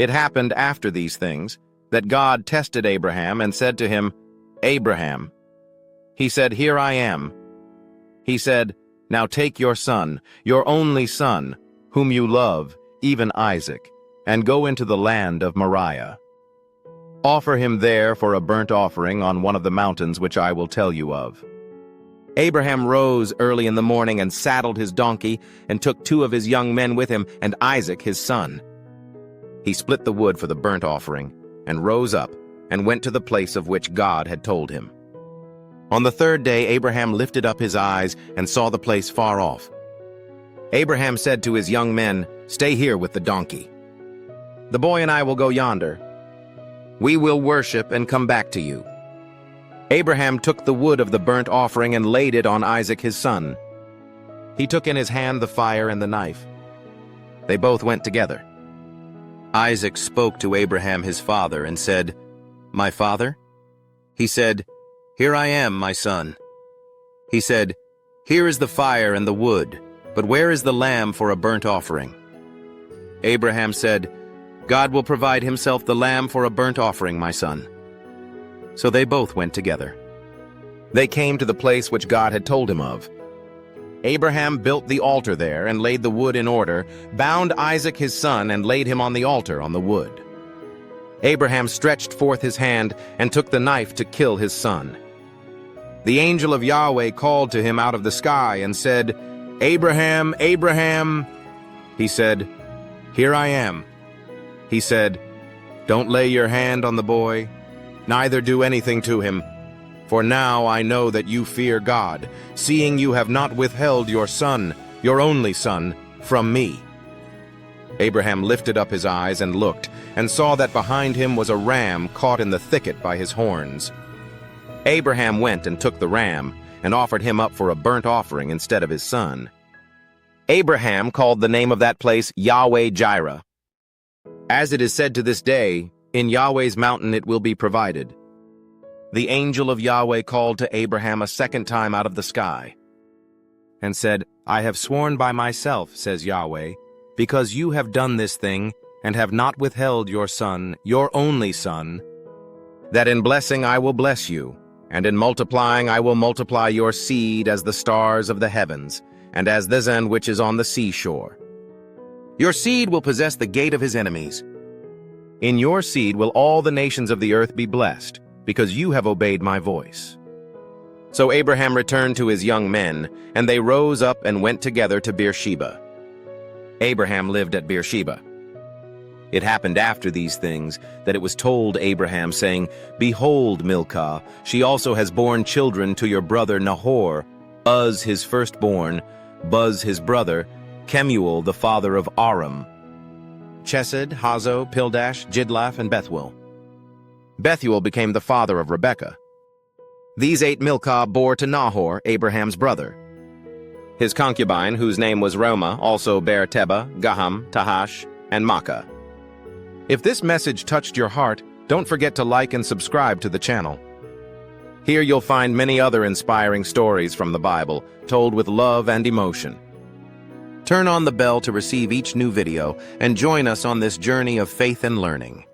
It happened after these things that God tested Abraham and said to him, "Abraham." He said, "Here I am." He said, "Now take your son, your only son, whom you love, even Isaac, and go into the land of Moriah. Offer him there for a burnt offering on one of the mountains which I will tell you of." Abraham rose early in the morning and saddled his donkey and took 2 of his young men with him and Isaac his son. He split the wood for the burnt offering and rose up and went to the place of which God had told him. On the 3rd day Abraham lifted up his eyes and saw the place far off. Abraham said to his young men, "Stay here with the donkey. The boy and I will go yonder. We will worship and come back to you." Abraham took the wood of the burnt offering and laid it on Isaac his son. He took in his hand the fire and the knife. They both went together. Isaac spoke to Abraham his father and said, "My father?" He said, "Here I am, my son." He said, "Here is the fire and the wood, but where is the lamb for a burnt offering?" Abraham said, "God will provide himself the lamb for a burnt offering, my son." So they both went together. They came to the place which God had told him of. Abraham built the altar there and laid the wood in order, bound Isaac his son and laid him on the altar on the wood. Abraham stretched forth his hand and took the knife to kill his son. The angel of Yahweh called to him out of the sky and said, "Abraham, Abraham." He said, "Here I am." He said, "Don't lay your hand on the boy, neither do anything to him. For now I know that you fear God, seeing you have not withheld your son, your only son, from me." Abraham lifted up his eyes and looked, and saw that behind him was a ram caught in the thicket by his horns. Abraham went and took the ram, and offered him up for a burnt offering instead of his son. Abraham called the name of that place Yahweh-Jireh. As it is said to this day, "In Yahweh's mountain it will be provided." The angel of Yahweh called to Abraham a 2nd time out of the sky, and said, "I have sworn by myself, says Yahweh, because you have done this thing, and have not withheld your son, your only son, that in blessing I will bless you, and in multiplying I will multiply your seed as the stars of the heavens, and as the sand which is on the seashore. Your seed will possess the gate of his enemies. In your seed will all the nations of the earth be blessed, because you have obeyed my voice." So Abraham returned to his young men, and they rose up and went together to Beersheba. Abraham lived at Beersheba. It happened after these things that it was told Abraham, saying, "Behold, Milcah, she also has borne children to your brother Nahor, Uz his firstborn, Buz his brother, Kemuel the father of Aram, Chesed, Hazo, Pildash, Jidlaph, and Bethuel. Bethuel became the father of Rebekah. These 8 Milcah bore to Nahor, Abraham's brother. His concubine, whose name was Reumah, also bare Tebah, Gaham, Tahash, and Makkah. If this message touched your heart, don't forget to like and subscribe to the channel. Here you'll find many other inspiring stories from the Bible, told with love and emotion. Turn on the bell to receive each new video and join us on this journey of faith and learning.